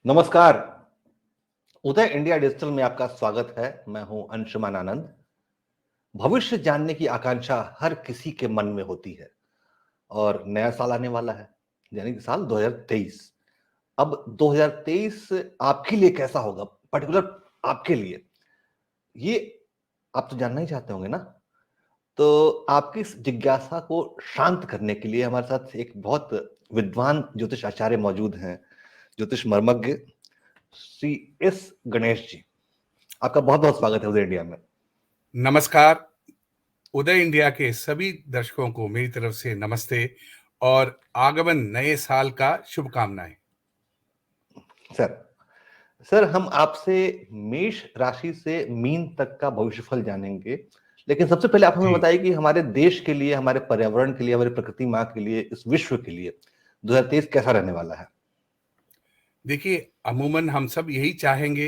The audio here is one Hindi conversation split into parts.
नमस्कार। उदय इंडिया डिजिटल में आपका स्वागत है। मैं हूं अंशुमान आनंद। भविष्य जानने की आकांक्षा हर किसी के मन में होती है और नया साल आने वाला है, यानी कि साल 2023। अब 2023 आपके लिए कैसा होगा, पर्टिकुलर आपके लिए, ये आप तो जानना ही चाहते होंगे ना। तो आपकी इस जिज्ञासा को शांत करने के लिए हमारे साथ एक बहुत विद्वान ज्योतिष आचार्य मौजूद हैं, ज्योतिष मर्मज्ञ श्री एस गणेश जी। आपका बहुत बहुत स्वागत है उदय इंडिया में। नमस्कार। उदय इंडिया के सभी दर्शकों को मेरी तरफ से नमस्ते और आगमन नए साल का शुभकामनाएं। सर हम आपसे मेष राशि से मीन तक का भविष्यफल जानेंगे, लेकिन सबसे पहले आप हमें जी बताइए कि हमारे देश के लिए, हमारे पर्यावरण के लिए, हमारी प्रकृति माँ के लिए, इस विश्व के लिए 2023 कैसा रहने वाला है। देखिए, अमूमन हम सब यही चाहेंगे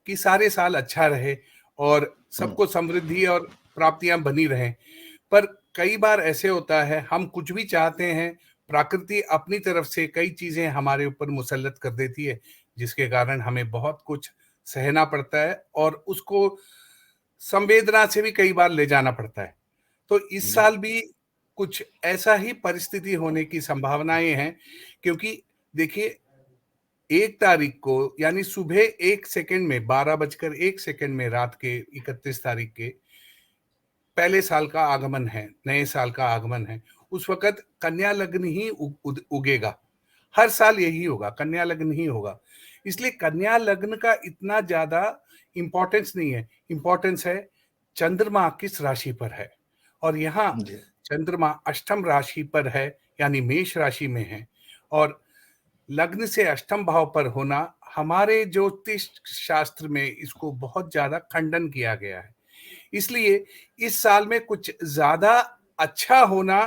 कि सारे साल अच्छा रहे और सबको समृद्धि और प्राप्तियां बनी रहें। पर कई बार ऐसे होता है, हम कुछ भी चाहते हैं, प्रकृति अपनी तरफ से कई चीजें हमारे ऊपर मुसल्लत कर देती है, जिसके कारण हमें बहुत कुछ सहना पड़ता है और उसको संवेदना से भी कई बार ले जाना पड़ता है। तो इस जी साल भी कुछ ऐसा ही परिस्थिति होने की संभावनाएं हैं, क्योंकि देखिए, 1 तारीख को यानी सुबह 1 सेकंड में, 12 बजकर 1 सेकंड में, रात के 31 तारीख के पहले साल का आगमन है, नए साल का आगमन है। उस वक्त कन्या लग्न ही उगेगा। हर साल यही होगा, कन्या लग्न ही होगा। इसलिए कन्या लग्न का इतना ज्यादा इंपॉर्टेंस नहीं है। इंपॉर्टेंस है चंद्रमा किस राशि पर है, और यहाँ जी चंद्रमा अष्टम राशि पर है, यानी मेष राशि में है। और लग्न से अष्टम भाव पर होना हमारे ज्योतिष शास्त्र में इसको बहुत ज्यादा खंडन किया गया है। इसलिए इस साल में कुछ ज्यादा अच्छा होना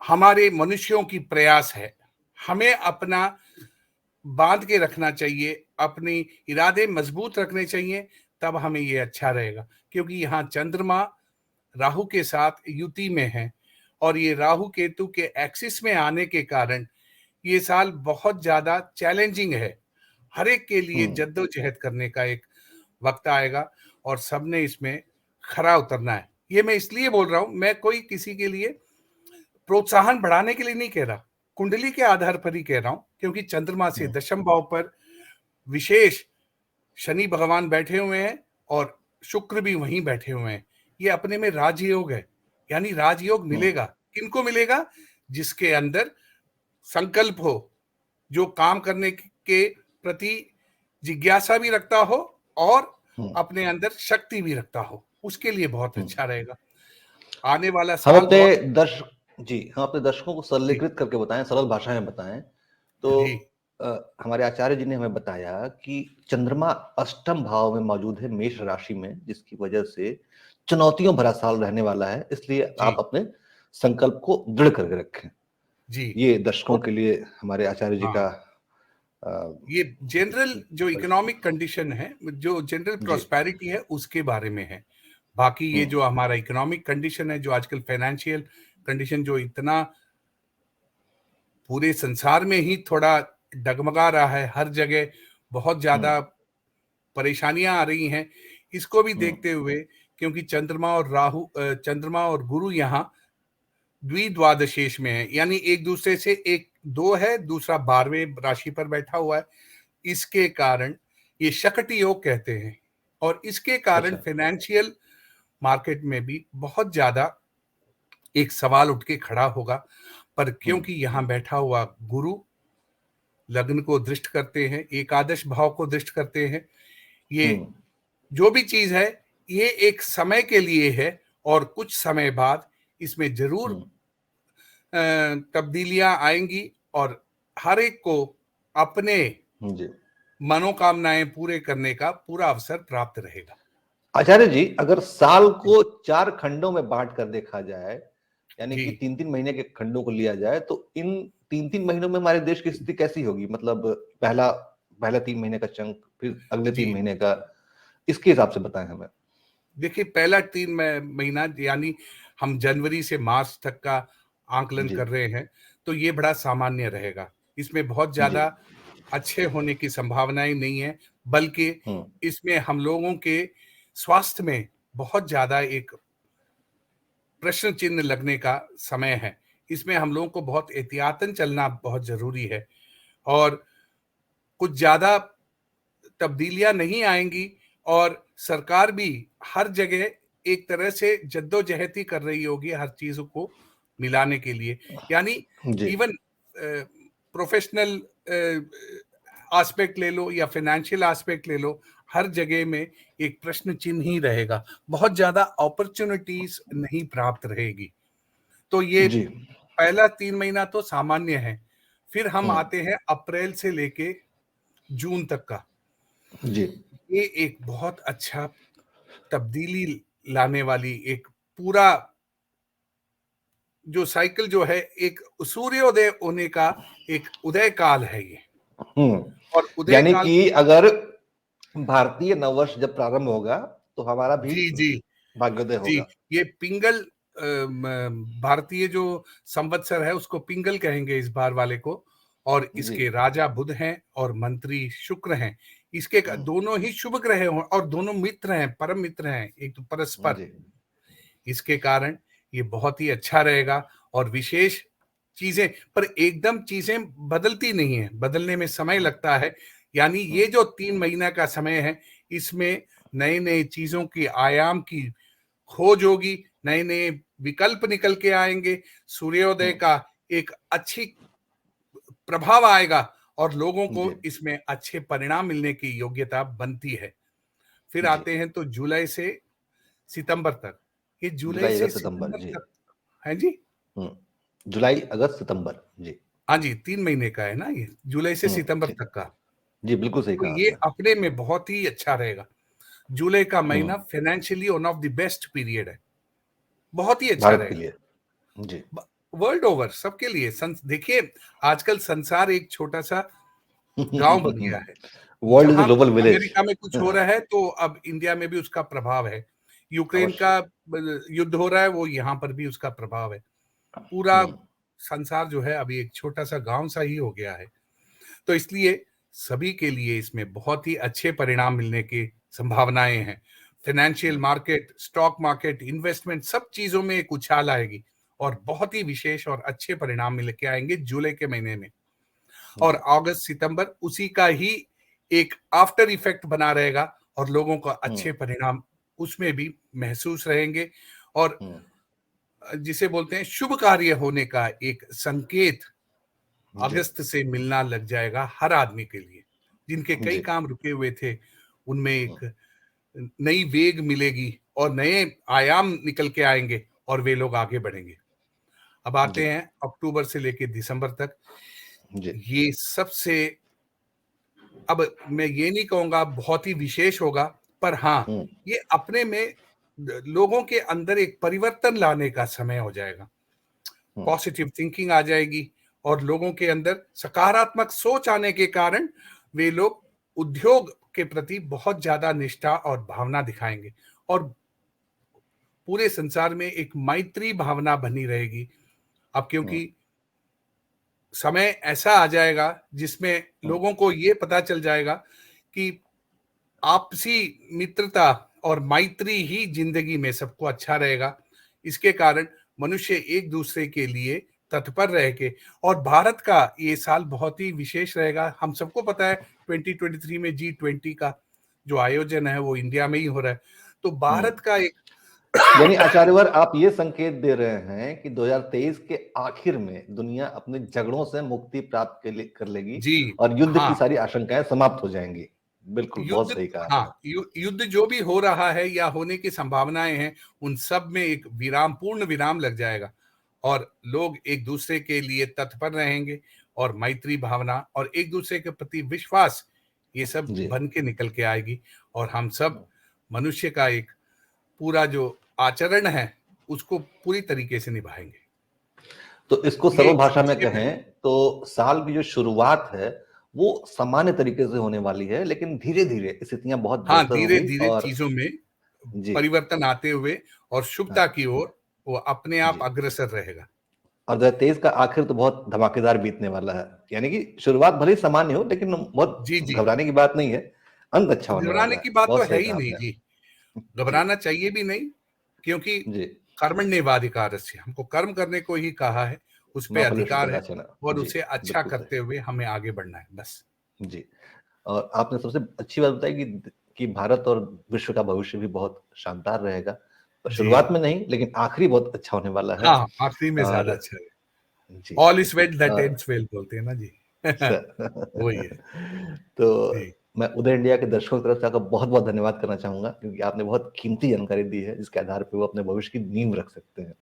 हमारे मनुष्यों की प्रयास है। हमें अपना बांध के रखना चाहिए, अपने इरादे मजबूत रखने चाहिए, तब हमें ये अच्छा रहेगा। क्योंकि यहाँ चंद्रमा राहु के साथ युति में है और ये राहु केतु के एक्सिस में आने के कारण ये साल बहुत ज्यादा चैलेंजिंग है। हर एक के लिए जद्दोजहद करने का एक वक्त आएगा और सबने इसमें खरा उतरना है। ये मैं इसलिए बोल रहा हूं, मैं कोई किसी के लिए प्रोत्साहन बढ़ाने के लिए नहीं कह रहा, कुंडली के आधार पर ही कह रहा हूं। क्योंकि चंद्रमा से दशम भाव पर विशेष शनि भगवान बैठे हुए हैं और शुक्र भी वहीं बैठे हुए हैं। ये अपने में राजयोग है, यानी राजयोग मिलेगा। किनको मिलेगा? जिसके अंदर संकल्प हो, जो काम करने के प्रति जिज्ञासा भी रखता हो और अपने अंदर शक्ति भी रखता हो, उसके लिए बहुत अच्छा रहेगा। आने वाला हम साल अपने बहुत हम अपने दर्शकों को जी सरलीकृत करके बताएं, सरल भाषा में बताएं तो जी हमारे आचार्य जी ने हमें बताया कि चंद्रमा अष्टम भाव में मौजूद है, मेष राशि में, जिसकी वजह से चुनौतियों भरा साल रहने वाला है। इसलिए आप जी अपने संकल्प को दृढ़ करके रखें। जी ये दर्शकों और के लिए हमारे आचार्य जी हाँ, का ये जनरल जो इकोनॉमिक कंडीशन है, जो जनरल जी प्रॉस्पेरिटी है, उसके बारे में है। बाकी ये जो हमारा इकोनॉमिक कंडीशन है, जो आजकल फाइनेंशियल कंडीशन जो इतना पूरे संसार में ही थोड़ा डगमगा रहा है, हर जगह बहुत ज्यादा परेशानियां आ रही हैं, इसको भी देखते हुए, क्योंकि चंद्रमा और गुरु यहाँ द्विद्वादशेष में है, यानी एक दूसरे से एक दो है, दूसरा 12वें राशि पर बैठा हुआ है। इसके कारण ये शकटी योग कहते हैं और इसके कारण अच्छा फाइनेंशियल मार्केट में भी बहुत ज्यादा एक सवाल उठ के खड़ा होगा। पर क्योंकि यहाँ बैठा हुआ गुरु लग्न को दृष्ट करते हैं, एकादश भाव को दृष्ट करते हैं, ये जो भी चीज है, ये एक समय के लिए है और कुछ समय बाद इसमें जरूर तब्दीलियां आएंगी और हर एक को अपने जी मनोकामनाएं पूरे करने का पूरा अवसर प्राप्त रहेगा। आचार्य जी, अगर साल को 4 खंडों में बांट कर देखा जाए, यानी जी कि 3-3 महीने के खंडों को लिया जाए, तो इन 3-3 महीनों में हमारे देश की स्थिति कैसी होगी? मतलब पहला पहला 3 महीने का चंक, फिर अगले जी 3 महीने का, इसके हिसाब से बताएं हमें। देखिए, पहला 3 महीना यानी हम जनवरी से मार्च तक का आंकलन जी कर रहे हैं, तो ये बड़ा सामान्य रहेगा। इसमें बहुत जी ज्यादा अच्छे होने की संभावनाएं नहीं है, बल्कि हम्म। इसमें हम लोगों के स्वास्थ्य में बहुत ज्यादा एक प्रश्न चिन्ह लगने का समय है। इसमें हम लोगों को बहुत एहतियातन चलना बहुत जरूरी है, और कुछ ज्यादा तब्दीलियां नहीं आएंगी, और सरकार भी हर जगह एक तरह से जद्दोजहद ही कर रही होगी हर चीजों को मिलाने के लिए। यानी जी। इवन प्रोफेशनल एस्पेक्ट ले लो या फाइनेंशियल एस्पेक्ट ले लो, हर जगह में एक प्रश्न चिन्ह ही रहेगा, बहुत ज्यादा अपॉर्चुनिटीज नहीं प्राप्त रहेगी। तो ये जी। पहला 3 महीना तो सामान्य है, फिर हम हम्म। आते हैं अप्रैल से लेके जून तक का। जी। ये एक बहुत अच्छा तब्दीली लाने वाली एक पूरा जो साइकिल जो है, एक सूर्योदय होने का एक उदय काल है ये। और उदय यानी काल कि अगर भारतीय नववर्ष जब प्रारंभ होगा तो हमारा भी जी जी भाग्योदय जी, होगा। ये पिंगल भारतीय जो संवत्सर है उसको पिंगल कहेंगे इस बार वाले को। और जी। इसके राजा बुध हैं और मंत्री शुक्र हैं। इसके दोनों ही शुभ ग्रह हैं और दोनों मित्र हैं, परम मित्र हैं एक तो परस्पर। जी। इसके कारण ये बहुत ही अच्छा रहेगा। और विशेष चीजें, पर एकदम चीजें बदलती नहीं है, बदलने में समय लगता है। यानी ये जो 3 महीना का समय है, इसमें नए नए चीजों की आयाम की खोज होगी, नए नए विकल्प निकल के आएंगे, सूर्योदय का एक अच्छी प्रभाव आएगा और लोगों को जी। इसमें अच्छे परिणाम मिलने की योग्यता बनती है। फिर जी। आते हैं तो जुलाई से सितंबर तक। ये जुलाई जुलाई से अगस्त सितंबर सितंबर जी। तक है जी। जुलाई अगस्त सितंबर जी। हाँ जी, 3 महीने का है ना ये, जुलाई से सितंबर ठीक। तक का। जी बिल्कुल सही तो कहा ये आपने। अपने में बहुत ही अच्छा रहेगा। जुलाई का हम्म। महीना financially one of the best period है, बहुत ही अच्छा भारत के रहेगा। लिए। जी। वर्ल्ड ओवर सबके लिए। देखिए, आजकल संसार एक छोटा सा गांव बन गया है। वर्ल्ड इज जहां ग्लोबल विलेज। अमेरिका में कुछ हो रहा है तो अब इंडिया में भी उसका प्रभाव है। यूक्रेन अवश्य। का युद्ध हो रहा है, वो यहाँ पर भी उसका प्रभाव है। पूरा हम्म। संसार जो है अभी एक छोटा सा गांव सा ही हो गया है। तो इसलिए सभी के लिए इसमें बहुत ही अच्छे परिणाम मिलने की संभावनाएं हैं। Financial market, stock market, investment, सब चीजों में एक उछाल आएगी और बहुत ही विशेष और अच्छे परिणाम मिल के आएंगे जुलाई के महीने में। और जी। अगस्त सितंबर उसी का ही एक आफ्टर इफेक्ट बना रहेगा और लोगों को हम्म। अच्छे परिणाम उसमें भी महसूस रहेंगे। और हम्म। जिसे बोलते हैं शुभ कार्य होने का एक संकेत जी। अगस्त से मिलना लग जाएगा हर आदमी के लिए। जिनके कई जी। काम रुके हुए थे, उनमें हम्म। एक नई वेग मिलेगी और नए आयाम निकल के आएंगे और वे लोग आगे बढ़ेंगे। अब जी। आते हैं अक्टूबर से लेकर दिसंबर तक। जी। ये सबसे, अब मैं ये नहीं कहूंगा बहुत ही विशेष होगा, पर हाँ, हम्म। ये अपने में लोगों के अंदर एक परिवर्तन लाने का समय हो जाएगा। हम्म। पॉजिटिव थिंकिंग आ जाएगी और लोगों के अंदर सकारात्मक सोच आने के कारण वे लोग उद्योग के प्रति बहुत ज्यादा निष्ठा और भावना दिखाएंगे। और पूरे संसार में एक मैत्री भावना बनी रहेगी। अब हम्म। क्योंकि समय ऐसा आ जाएगा जिसमें हम्म। लोगों को ये पता चल जाएगा कि आपसी मित्रता और मैत्री ही जिंदगी में सबको अच्छा रहेगा। इसके कारण मनुष्य एक दूसरे के लिए तत्पर रह के, और भारत का ये साल बहुत ही विशेष रहेगा। हम सबको पता है 2023 में G20 का जो आयोजन है वो इंडिया में ही हो रहा है। तो भारत का एक यानी आचार्यवर आप ये संकेत दे रहे हैं कि 2023 के आखिर में दुनिया अपने झगड़ों से मुक्ति प्राप्त कर लेगी जी और युद्ध की हाँ, सारी आशंकाएं समाप्त हो जाएंगी। बिल्कुल बहुत युद्ध, सही कहा आपने। हाँ, युद्ध जो भी हो रहा है या होने की संभावनाएं हैं, उन सब में एक विराम, पूर्ण विराम लग जाएगा और लोग एक दूसरे के लिए तत्पर रहेंगे और मैत्री भावना और एक दूसरे के प्रति विश्वास, ये सब जी। बन के निकल के आएगी। और हम सब मनुष्य का एक पूरा जो आचरण है उसको पूरी तरीके से निभाएंगे। तो इसको ये सरल भाषा में संक्षेप है। कहें तो साल की जो शुरुआत है वो सामान्य तरीके से होने वाली है, लेकिन धीरे धीरे स्थितियां बहुत हाँ, बेहतर धीरे होंगी। धीरे और चीजों में जी। परिवर्तन आते हुए और शुभता हाँ। की ओर वो अपने आप जी। अग्रसर रहेगा। और 2023 का आखिर तो बहुत धमाकेदार बीतने वाला है, यानी कि शुरुआत भले ही सामान्य हो, लेकिन बहुत जी, जी। घबराने की बात नहीं है, अंत अच्छा होने घबराने वाला की है। बात तो बहुत है सही ही कहा नहीं आपने। जी। जी, घबराना चाहिए भी नहीं, क्योंकि जी। कर्मण्येवाधिकारस्य, हमको कर्म करने को ही कहा है, उस पे माँ फलेषु अधिकार है कदाचन। और जी, उसे अच्छा बिल्कुल सही। करते हुए हमें आगे बढ़ना है, बस। जी, और आपने सबसे अच्छी बात बताई कि भारत और विश्व का भविष्य भी बहुत शानदार रहेगा। और शुरुआत जी। में नहीं, लेकिन आखिरी बहुत अच्छा होने वाला है। हाँ, आखिरी में ज़्यादा और अच्छा है। जी, ऑल इज़ वेल दैट और एंड्स वेल बोलते हैं ना जी। वही है। तो जी। मैं उदय इंडिया के दर्शकों की तरफ से आपका बहुत-बहुत धन्यवाद करना चाहूँगा, क्योंकि आपने बहुत कीमती जानकारी दी है, जिसके आधार पे वो अपने भविष्य की नींव रख सकते हैं।